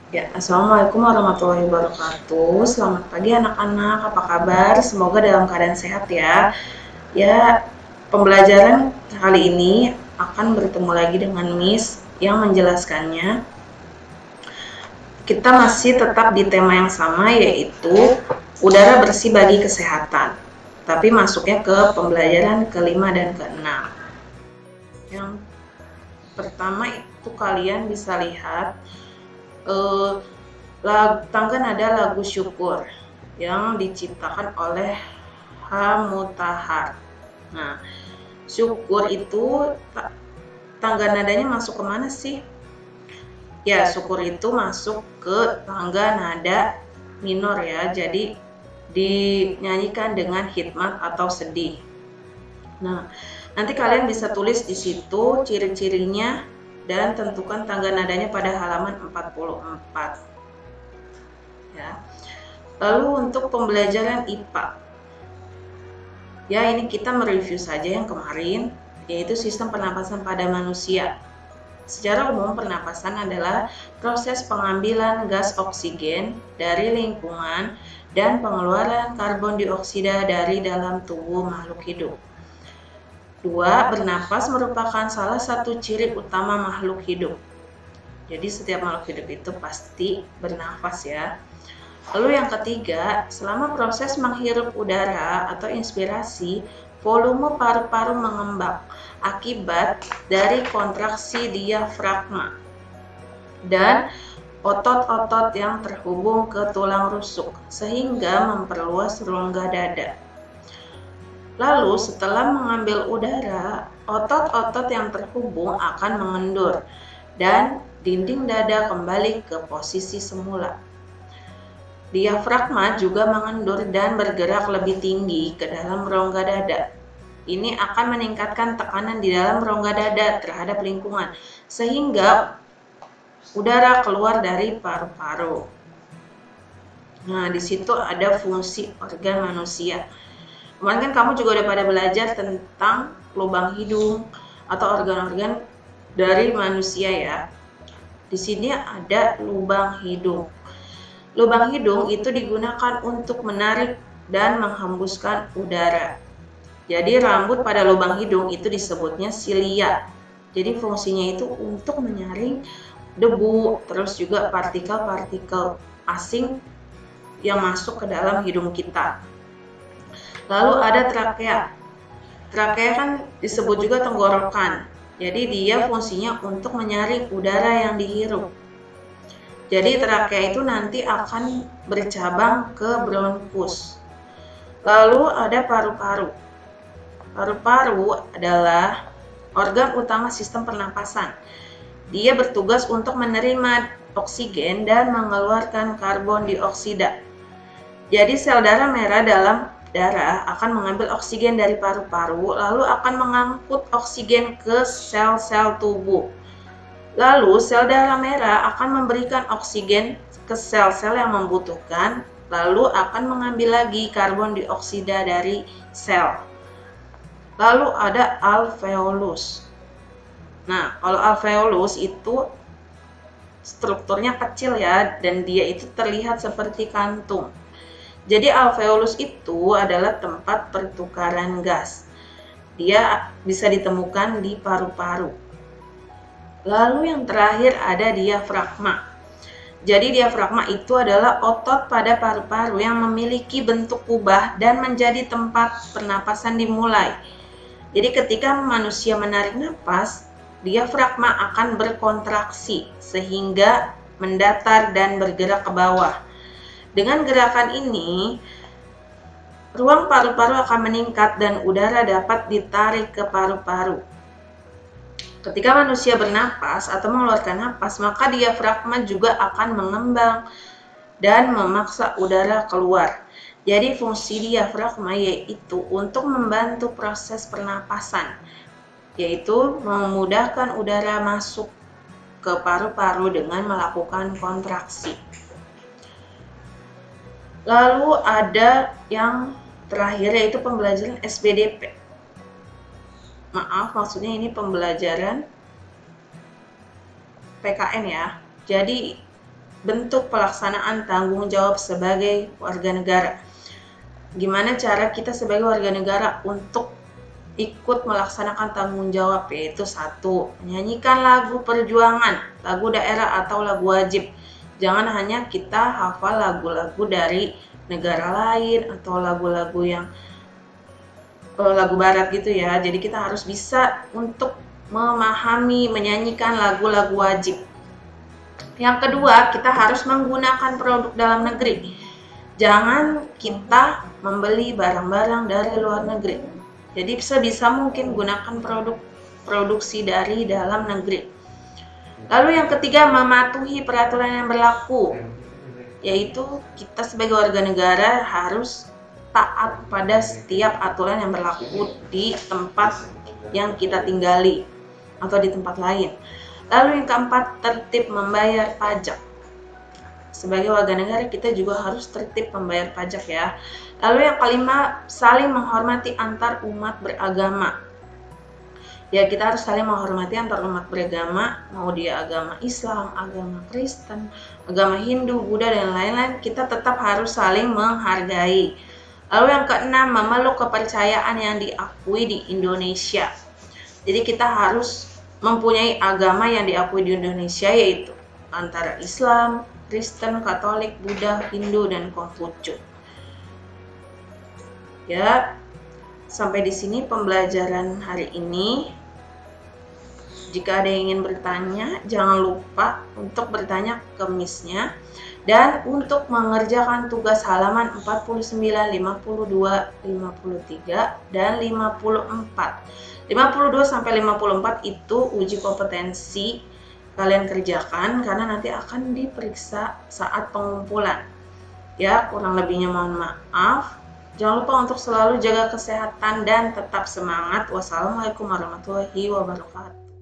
Ya, Assalamualaikum warahmatullahi wabarakatuh. Selamat pagi anak-anak, apa kabar? Semoga dalam keadaan sehat ya. Ya, pembelajaran kali ini akan bertemu lagi dengan Miss yang menjelaskannya. Kita masih tetap di tema yang sama, yaitu udara bersih bagi kesehatan. Tapi masuknya ke pembelajaran kelima dan keenam. Yang pertama itu kalian bisa lihat eh, tangga nada lagu syukur yang diciptakan oleh H. Mutahar. Nah, syukur itu tangga nadanya masuk ke mana sih? Ya, syukur itu masuk ke tangga nada minor ya. Jadi dinyanyikan dengan hikmat atau sedih. Nah, nanti kalian bisa tulis di situ ciri-cirinya dan tentukan tangga nadanya pada halaman 44. Ya. Lalu untuk pembelajaran IPA. Ya, ini kita mereview saja yang kemarin, yaitu sistem pernapasan pada manusia. Secara umum, pernapasan adalah proses pengambilan gas oksigen dari lingkungan dan pengeluaran karbon dioksida dari dalam tubuh makhluk hidup. 2. Bernapas merupakan salah satu ciri utama makhluk hidup. Jadi setiap makhluk hidup itu pasti bernafas ya. Lalu yang ketiga, selama proses menghirup udara atau inspirasi, volume paru-paru mengembang akibat dari kontraksi diafragma dan otot-otot yang terhubung ke tulang rusuk sehingga memperluas rongga dada. Lalu setelah mengambil udara, otot-otot yang terhubung akan mengendur dan dinding dada kembali ke posisi semula. Diafragma juga mengendur dan bergerak lebih tinggi ke dalam rongga dada. Ini akan meningkatkan tekanan di dalam rongga dada terhadap lingkungan, sehingga udara keluar dari paru-paru. Nah, di situ ada fungsi organ manusia. Kemarin kan kamu juga udah pada belajar tentang lubang hidung atau organ-organ dari manusia ya. Di sini ada lubang hidung. Lubang hidung itu digunakan untuk menarik dan menghembuskan udara. Jadi rambut pada lubang hidung itu disebutnya silia. Jadi fungsinya itu untuk menyaring debu, terus juga partikel-partikel asing yang masuk ke dalam hidung kita. Lalu ada trakea. Trakea kan disebut juga tenggorokan. Jadi dia fungsinya untuk menyaring udara yang dihirup. Jadi trakea itu nanti akan bercabang ke bronkus. Lalu ada paru-paru. Paru-paru adalah organ utama sistem pernapasan. Dia bertugas untuk menerima oksigen dan mengeluarkan karbon dioksida. Jadi sel darah merah dalam darah akan mengambil oksigen dari paru-paru, lalu akan mengangkut oksigen ke sel-sel tubuh. Lalu sel darah merah akan memberikan oksigen ke sel-sel yang membutuhkan, lalu akan mengambil lagi karbon dioksida dari sel. Lalu ada alveolus. Nah, kalau alveolus itu strukturnya kecil ya, dan dia itu terlihat seperti kantung. Jadi alveolus itu adalah tempat pertukaran gas. Dia bisa ditemukan di paru-paru. Lalu yang terakhir ada diafragma. Jadi diafragma itu adalah otot pada paru-paru yang memiliki bentuk kubah dan menjadi tempat pernapasan dimulai. Jadi ketika manusia menarik napas, diafragma akan berkontraksi sehingga mendatar dan bergerak ke bawah. Dengan gerakan ini, ruang paru-paru akan meningkat dan udara dapat ditarik ke paru-paru. Ketika manusia bernapas atau mengeluarkan napas, maka diafragma juga akan mengembang dan memaksa udara keluar. Jadi fungsi diafragma yaitu untuk membantu proses pernapasan, yaitu memudahkan udara masuk ke paru-paru dengan melakukan kontraksi. Lalu ada yang terakhir yaitu pembelajaran SBDP. Maaf, maksudnya ini pembelajaran PKN ya. Jadi bentuk pelaksanaan tanggung jawab sebagai warga negara. Gimana cara kita sebagai warga negara untuk ikut melaksanakan tanggung jawab, yaitu 1. Menyanyikan lagu perjuangan, lagu daerah atau lagu wajib. Jangan hanya kita hafal lagu-lagu dari negara lain atau lagu-lagu yang lagu barat gitu ya. Jadi kita harus bisa untuk memahami, menyanyikan lagu-lagu wajib. Yang kedua, kita harus menggunakan produk dalam negeri. Jangan kita membeli barang-barang dari luar negeri. Jadi sebisa mungkin gunakan produksi dari dalam negeri. Lalu yang ketiga, mematuhi peraturan yang berlaku, yaitu kita sebagai warga negara harus taat pada setiap aturan yang berlaku di tempat yang kita tinggali atau di tempat lain. Lalu yang keempat, tertib membayar pajak. Sebagai warga negara kita juga harus tertib membayar pajak ya. Lalu yang kelima, saling menghormati antar umat beragama. Ya, kita harus saling menghormati antar umat beragama, mau dia agama Islam, agama Kristen, agama Hindu, Buddha, dan lain-lain, kita tetap harus saling menghargai. Lalu yang keenam, memeluk kepercayaan yang diakui di Indonesia. Jadi kita harus mempunyai agama yang diakui di Indonesia, yaitu antara Islam, Kristen, Katolik, Buddha, Hindu, dan Konghucu. Ya, sampai di sini pembelajaran hari ini. Jika ada yang ingin bertanya, jangan lupa untuk bertanya ke Miss-nya. Dan untuk mengerjakan tugas halaman 49, 52, 53, dan 54. 52 sampai 54 itu uji kompetensi kalian kerjakan karena nanti akan diperiksa saat pengumpulan. Ya, kurang lebihnya mohon maaf. Jangan lupa untuk selalu jaga kesehatan dan tetap semangat. Wassalamualaikum warahmatullahi wabarakatuh.